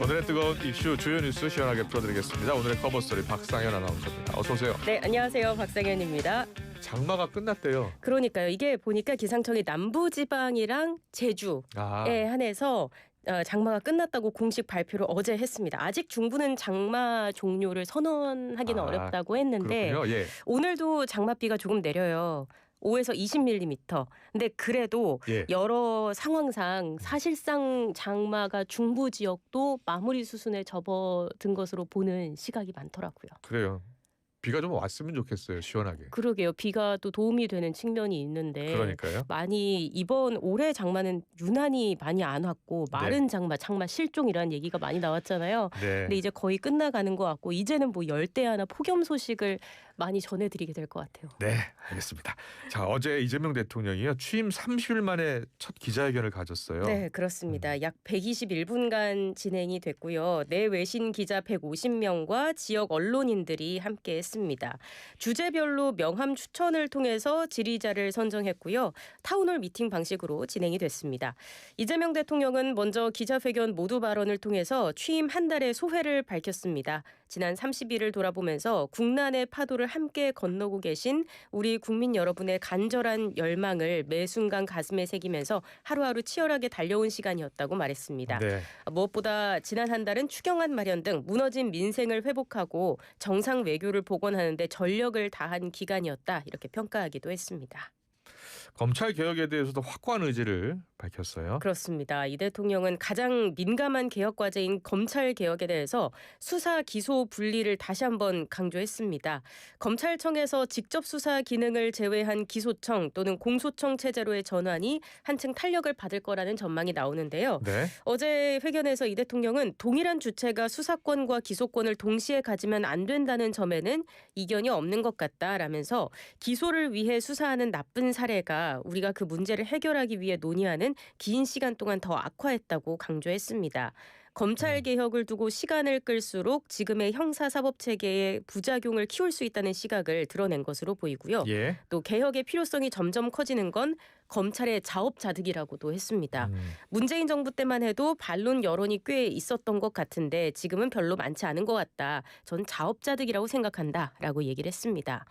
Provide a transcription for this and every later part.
오늘의 뜨거운 이슈 주요 뉴스 시원하게 풀어드리겠습니다. 오늘의 커버스토리 박상현 아나운서입니다. 어서 오세요. 네, 안녕하세요. 박상현입니다. 장마가 끝났대요. 그러니까요. 이게 보니까 기상청이 남부지방이랑 제주에 한해서 장마가 끝났다고 공식 발표를 어제 했습니다. 아직 중부는 장마 종료를 선언하기는 어렵다고 했는데 예. 오늘도 장맛비가 조금 내려요. 5에서 20mm. 근데 그래도 여러 상황상 사실상 장마가 중부 지역도 마무리 수순에 접어든 것으로 보는 시각이 많더라고요. 그래요. 비가 좀 왔으면 좋겠어요. 시원하게. 그러게요. 비가 또 도움이 되는 측면이 있는데 그러니까요. 많이 이번 올해 장마는 유난히 많이 안 왔고 마른 장마, 장마 실종이라는 얘기가 많이 나왔잖아요. 근데 이제 거의 끝나가는 것 같고 이제는 뭐 열대야나 폭염 소식을 많이 전해드리게 될 것 같아요. 네, 알겠습니다. 자, 어제 이재명 대통령이요 취임 30일 만에 첫 기자회견을 가졌어요. 네, 그렇습니다. 약 121분간 진행이 됐고요. 내외신 기자 150명과 지역 언론인들이 함께했습니다. 주제별로 명함 추천을 통해서 질의자를 선정했고요. 타운홀 미팅 방식으로 진행이 됐습니다. 이재명 대통령은 먼저 기자회견 모두 발언을 통해서 취임 한 달의 소회를 밝혔습니다. 지난 30일을 돌아보면서 국난의 파도를 함께 건너고 계신 우리 국민 여러분의 간절한 열망을 매 순간 가슴에 새기면서 하루하루 치열하게 달려온 시간이었다고 말했습니다. 무엇보다 지난 한 달은 추경안 마련 등 무너진 민생을 회복하고 정상 외교를 복원하는 데 전력을 다한 기간이었다. 이렇게 평가하기도 했습니다. 검찰 개혁에 대해서도 확고한 의지를 밝혔어요. 그렇습니다. 이 대통령은 가장 민감한 개혁 과제인 검찰 개혁에 대해서 수사 기소 분리를 다시 한번 강조했습니다. 검찰청에서 직접 수사 기능을 제외한 기소청 또는 공소청 체제로의 전환이 한층 탄력을 받을 거라는 전망이 나오는데요. 어제 회견에서 이 대통령은 동일한 주체가 수사권과 기소권을 동시에 가지면 안 된다는 점에는 이견이 없는 것 같다라면서 기소를 위해 수사하는 나쁜 사례가 우리가 그 문제를 해결하기 위해 논의하는 긴 시간 동안 더 악화했다고 강조했습니다. 검찰 개혁을 두고 시간을 끌수록 지금의 형사사법체계의 부작용을 키울 수 있다는 시각을 드러낸 것으로 보이고요. 또 개혁의 필요성이 점점 커지는 건 검찰의 자업자득이라고도 했습니다. 문재인 정부 때만 해도 반론 여론이 꽤 있었던 것 같은데 지금은 별로 많지 않은 것 같다. 전 자업자득이라고 생각한다라고 얘기를 했습니다.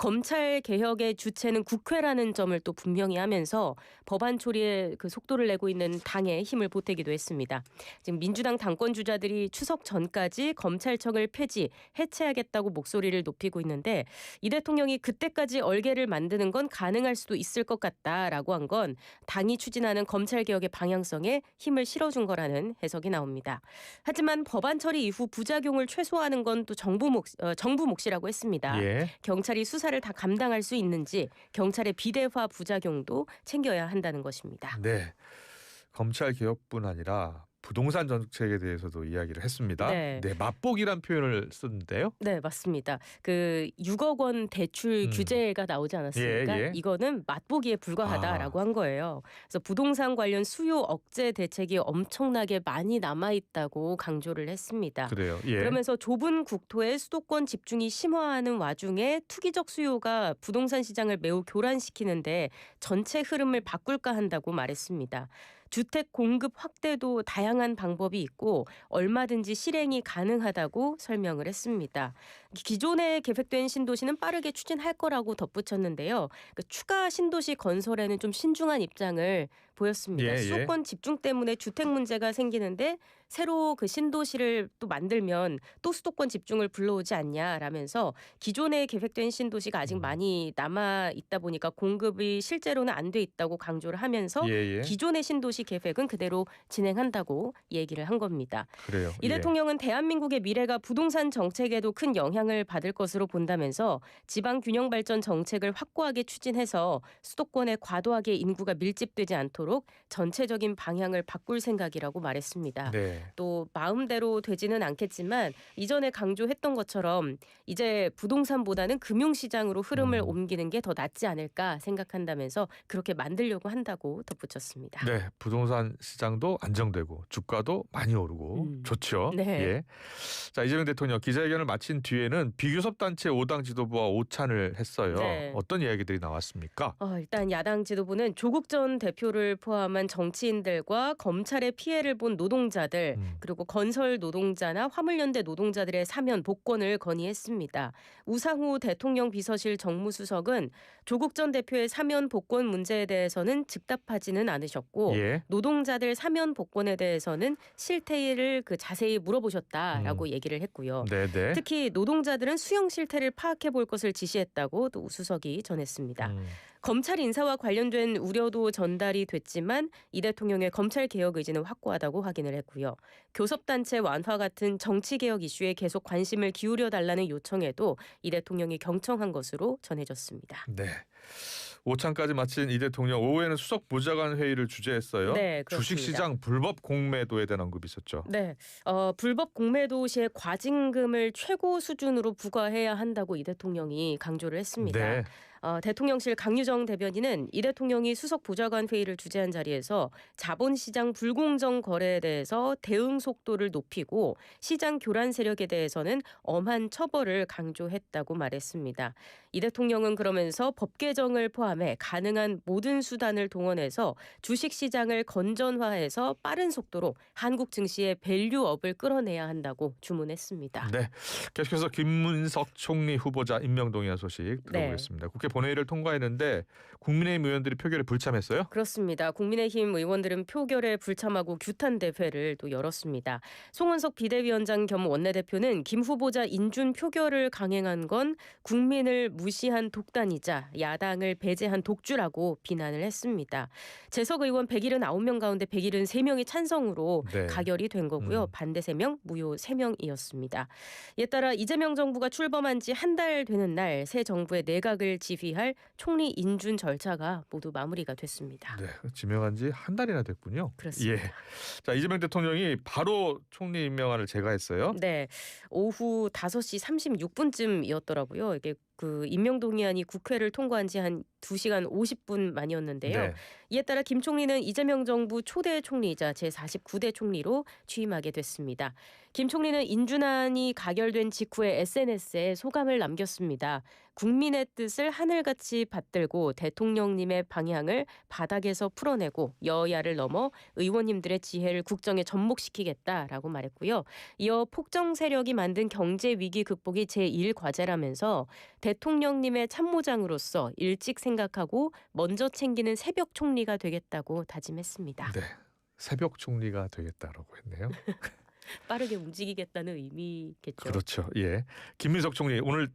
검찰 개혁의 주체는 국회라는 점을 또 분명히 하면서 법안 처리에 그 속도를 내고 있는 당에 힘을 보태기도 했습니다. 지금 민주당 당권 주자들이 추석 전까지 검찰청을 폐지, 해체하겠다고 목소리를 높이고 있는데 이 대통령이 그때까지 얼개를 만드는 건 가능할 수도 있을 것 같다라고 한 건 당이 추진하는 검찰 개혁의 방향성에 힘을 실어준 거라는 해석이 나옵니다. 하지만 법안 처리 이후 부작용을 최소화하는 건 또 정부 몫이라고 했습니다. 경찰이 수사를 다 감당할 수 있는지 경찰의 비대화 부작용도 챙겨야 한다는 것입니다. 네, 검찰 개혁뿐 아니라 부동산 정책에 대해서도 이야기를 했습니다. 맛보기란 표현을 썼는데요. 네, 맞습니다. 그 6억 원 대출 규제가 나오지 않았습니까? 이거는 맛보기에 불과하다라고 한 거예요. 그래서 부동산 관련 수요 억제 대책이 엄청나게 많이 남아있다고 강조를 했습니다. 그러면서 좁은 국토에 수도권 집중이 심화하는 와중에 투기적 수요가 부동산 시장을 매우 교란시키는데 전체 흐름을 바꿀까 한다고 말했습니다. 주택 공급 확대도 다양한 방법이 있고 얼마든지 실행이 가능하다고 설명을 했습니다. 기존에 계획된 신도시는 빠르게 추진할 거라고 덧붙였는데요. 추가 신도시 건설에는 좀 신중한 입장을 보였습니다. 수도권 집중 때문에 주택 문제가 생기는데 새로 그 신도시를 또 만들면 또 수도권 집중을 불러오지 않냐라면서 기존에 계획된 신도시가 아직 많이 남아 있다 보니까 공급이 실제로는 안 돼 있다고 강조를 하면서 기존의 신도시 계획은 그대로 진행한다고 얘기를 한 겁니다. 이 대통령은 대한민국의 미래가 부동산 정책에도 큰 영향을 받을 것으로 본다면서 지방 균형 발전 정책을 확고하게 추진해서 수도권에 과도하게 인구가 밀집되지 않도록 전체적인 방향을 바꿀 생각이라고 말했습니다. 또 마음대로 되지는 않겠지만 이전에 강조했던 것처럼 이제 부동산보다는 금융시장으로 흐름을 옮기는 게 더 낫지 않을까 생각한다면서 그렇게 만들려고 한다고 덧붙였습니다. 부동산 시장도 안정되고 주가도 많이 오르고 좋죠. 네. 예. 자, 이재명 대통령 기자회견을 마친 뒤에는 비교섭단체 5당 지도부와 오찬을 했어요. 네. 어떤 이야기들이 나왔습니까? 일단 야당 지도부는 조국 전 대표를 포함한 정치인들과 검찰의 피해를 본 노동자들 그리고 건설 노동자나 화물연대 노동자들의 사면 복권을 건의했습니다. 우상호 대통령 비서실 정무수석은 조국 전 대표의 사면 복권 문제에 대해서는 즉답하지는 않으셨고 예. 노동자들 사면 복권에 대해서는 실태를 자세히 물어보셨다라고 얘기를 했고요. 네네. 특히 노동자들은 수용 실태를 파악해 볼 것을 지시했다고 또 수석이 전했습니다. 검찰 인사와 관련된 우려도 전달이 됐지만 이 대통령의 검찰 개혁 의지는 확고하다고 확인을 했고요. 교섭단체 완화 같은 정치개혁 이슈에 계속 관심을 기울여 달라는 요청에도 이 대통령이 경청한 것으로 전해졌습니다. 네. 오찬까지 마친 이 대통령 오후에는 수석 보좌관 회의를 주재했어요. 네, 그렇습니다. 주식시장 불법 공매도에 대한 언급이 있었죠. 네, 불법 공매도 시에 과징금을 최고 수준으로 부과해야 한다고 이 대통령이 강조를 했습니다. 네. 대통령실 강유정 대변인은 이 대통령이 수석 보좌관 회의를 주재한 자리에서 자본시장 불공정 거래에 대해서 대응 속도를 높이고 시장 교란 세력에 대해서는 엄한 처벌을 강조했다고 말했습니다. 이 대통령은 그러면서 법 개정을 포함해 가능한 모든 수단을 동원해서 주식시장을 건전화해서 빠른 속도로 한국 증시의 밸류업을 끌어내야 한다고 주문했습니다. 네. 계속해서 김문석 총리 후보자 임명 동의안 소식 들어보겠습니다. 네. 국회 본회의를 통과했는데 국민의힘 의원들이 표결에 불참했어요? 그렇습니다. 국민의힘 의원들은 표결에 불참하고 규탄 대회를 또 열었습니다. 송원석 비대위원장 겸 원내대표는 김 후보자 인준 표결을 강행한 건 국민을 무시한 독단이자 야당을 배제한 독주라고 비난을 했습니다. 재석 의원 179명 가운데 173명이 찬성으로 네. 가결이 된 거고요. 반대 3명, 무효 3명이었습니다. 이에 따라 이재명 정부가 출범한 지 한 달 되는 날 새 정부의 내각을 지휘할 총리 인준 절차가 모두 마무리가 됐습니다. 네, 지명한 지 한 달이나 됐군요. 그렇습니다. 예. 자, 이재명 대통령이 바로 총리 임명안을 제거했어요. 네, 오후 5시 36분쯤이었더라고요. 이게 임명 동의안이 국회를 통과한 지 한 2시간 50분 만이었는데요. 네. 이에 따라 김 총리는 이재명 정부 초대 총리이자 제49대 총리로 취임하게 됐습니다. 김 총리는 인준안이 가결된 직후에 SNS에 소감을 남겼습니다. 국민의 뜻을 하늘같이 받들고 대통령님의 방향을 바닥에서 풀어내고 여야를 넘어 의원님들의 지혜를 국정에 접목시키겠다라고 말했고요. 이어 폭정 세력이 만든 경제 위기 극복이 제1과제라면서 대통령님의 참모장으로서 일찍 생각하고 먼저 챙기는 새벽 총리가 되겠다고 다짐했습니다. 네. 새벽 총리가 되겠다라고 했네요. 빠르게 움직이겠다는 의미겠죠. 그렇죠. 예. 김민석 총리 오늘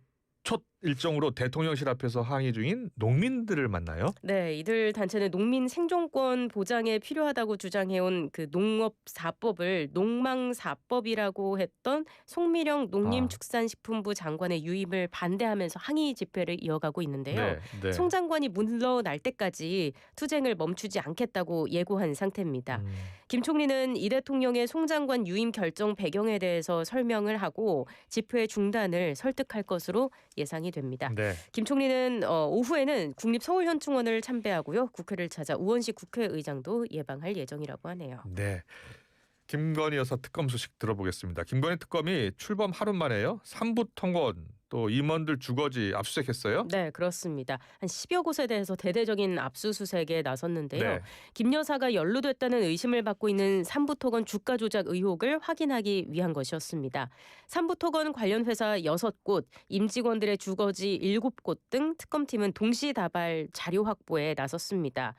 첫 일정으로 대통령실 앞에서 항의 중인 농민들을 만나요. 네, 이들 단체는 농민 생존권 보장에 필요하다고 주장해온 농업 4법을 농망 4법이라고 했던 송미령 농림축산식품부 장관의 유임을 반대하면서 항의 집회를 이어가고 있는데요. 네, 네. 송 장관이 물러날 때까지 투쟁을 멈추지 않겠다고 예고한 상태입니다. 김 총리는 이 대통령의 송 장관 유임 결정 배경에 대해서 설명을 하고 집회 중단을 설득할 것으로 예상이 됩니다. 네. 김 총리는 오후에는 국립서울현충원을 참배하고요. 국회를 찾아 우원식 국회의장도 예방할 예정이라고 하네요. 네. 김건희 여사 특검 소식 들어보겠습니다. 김건희 특검이 출범 하루 만에요. 3부 통원 또 임원들 주거지 압수수색했어요. 네, 그렇습니다. 한 10여 곳에 대해서 대대적인 압수수색에 나섰는데요. 네. 김 여사가 연루됐다는 의심을 받고 있는 삼부토건 주가 조작 의혹을 확인하기 위한 것이었습니다. 삼부토건 관련 회사 6곳, 임직원들의 주거지 7곳 등 특검팀은 동시다발 자료 확보에 나섰습니다.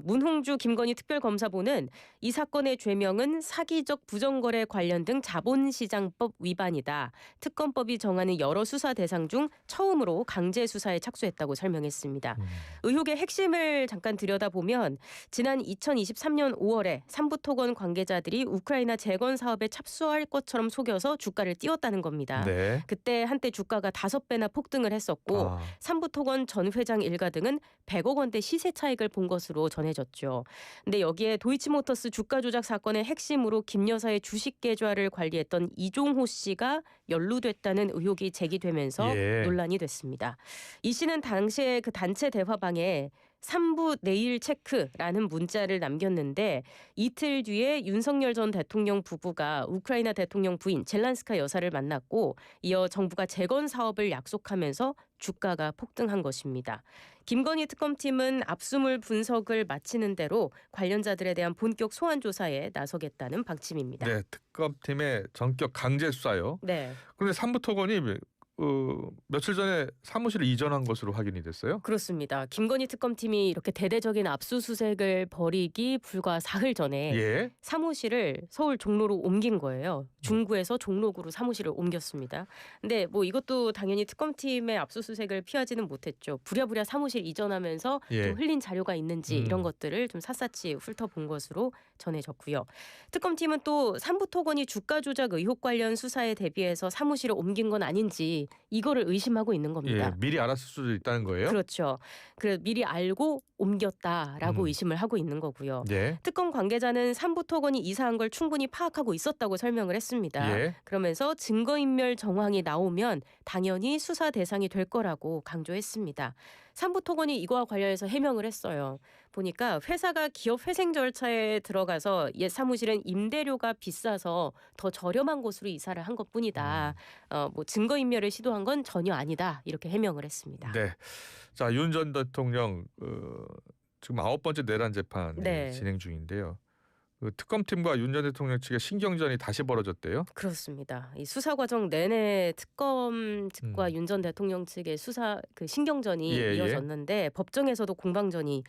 문홍주 김건희 특별검사본은 이 사건의 죄명은 사기적 부정거래 관련 등 자본시장법 위반이다. 특검법이 정하는 여러 수사 대상 중 처음으로 강제 수사에 착수했다고 설명했습니다. 의혹의 핵심을 잠깐 들여다보면 지난 2023년 5월에 삼부토건 관계자들이 우크라이나 재건 사업에 착수할 것처럼 속여서 주가를 띄웠다는 겁니다. 네. 그때 한때 주가가 5배나 폭등을 했었고 삼부토건 전 회장 일가 등은 100억 원대 시세 차익을 본 것으로 전해졌죠. 근데 여기에 도이치모터스 주가 조작 사건의 핵심으로 김 여사의 주식 계좌를 관리했던 이종호 씨가 연루됐다는 의혹이 제기되면서 논란이 됐습니다. 이 씨는 당시에 단체 대화방에 3부 내일 체크라는 문자를 남겼는데 이틀 뒤에 윤석열 전 대통령 부부가 우크라이나 대통령 부인 젤란스카 여사를 만났고 이어 정부가 재건 사업을 약속하면서 주가가 폭등한 것입니다. 김건희 특검팀은 압수물 분석을 마치는 대로 관련자들에 대한 본격 소환 조사에 나서겠다는 방침입니다. 네, 특검팀의 전격 강제 수사요. 네. 그런데 삼부토건이 며칠 전에 사무실을 이전한 것으로 확인이 됐어요. 그렇습니다. 김건희 특검팀이 이렇게 대대적인 압수수색을 벌이기 불과 사흘 전에 예. 사무실을 서울 종로로 옮긴 거예요. 중구에서 종로구로 사무실을 옮겼습니다. 근데 뭐 이것도 당연히 특검팀의 압수수색을 피하지는 못했죠. 부랴부랴 사무실 이전하면서 예. 좀 흘린 자료가 있는지 이런 것들을 좀 샅샅이 훑어본 것으로 전해졌고요. 특검팀은 또 삼부토건이 주가 조작 의혹 관련 수사에 대비해서 사무실을 옮긴 건 아닌지 이거를 의심하고 있는 겁니다. 예, 미리 알았을 수도 있다는 거예요. 그렇죠. 그래 미리 알고 옮겼다라고 의심을 하고 있는 거고요. 예. 특검 관계자는 삼부토건이 이사한 걸 충분히 파악하고 있었다고 설명을 했습니다. 예. 그러면서 증거인멸 정황이 나오면 당연히 수사 대상이 될 거라고 강조했습니다. 삼부토건이 이거와 관련해서 해명을 했어요. 보니까 회사가 기업 회생 절차에 들어가서 옛 사무실은 임대료가 비싸서 더 저렴한 곳으로 이사를 한 것뿐이다. 뭐 증거인멸을 시도한 건 전혀 아니다. 이렇게 해명을 했습니다. 네. 자, 윤 전 대통령 지금 9번째 내란 재판이 네. 진행 중인데요. 그 특검팀과 윤 전 대통령 측의 신경전이 다시 벌어졌대요. 그렇습니다. 이 수사 과정 내내 특검 측과 윤 전 대통령 측의 수사 그 신경전이 예, 예. 이어졌는데 법정에서도 공방전이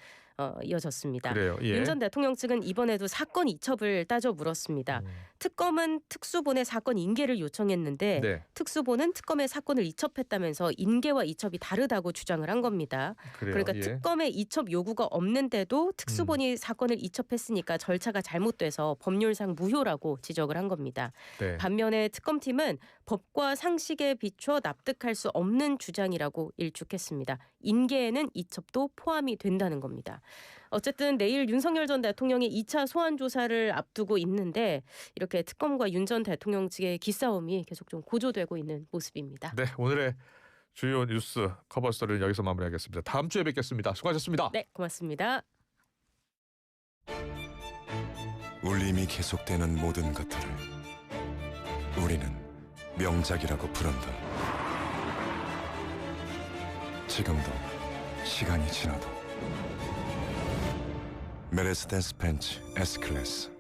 이어졌습니다. 그래요. 예. 윤 전 대통령 측은 이번에도 사건 이첩을 따져 물었습니다. 특검은 특수본에 사건 인계를 요청했는데 네. 특수본은 특검의 사건을 이첩했다면서 인계와 이첩이 다르다고 주장을 한 겁니다. 그래요. 그러니까 예. 특검의 이첩 요구가 없는데도 특수본이 사건을 이첩했으니까 절차가 잘못돼서 법률상 무효라고 지적을 한 겁니다. 네. 반면에 특검팀은 법과 상식에 비춰 납득할 수 없는 주장이라고 일축했습니다. 인계에는 이첩도 포함이 된다는 겁니다. 어쨌든 내일 윤석열 전 대통령이 2차 소환 조사를 앞두고 있는데 이렇게 특검과 윤 전 대통령 측의 기싸움이 계속 좀 고조되고 있는 모습입니다. 네, 오늘의 주요 뉴스 커버스토리는 여기서 마무리하겠습니다. 다음 주에 뵙겠습니다. 수고하셨습니다. 네, 고맙습니다. 울림이 계속되는 모든 것들을 우리는 명작이라고 부른다. 지금도 시간이 지나도 메르세데스 벤츠 S클래스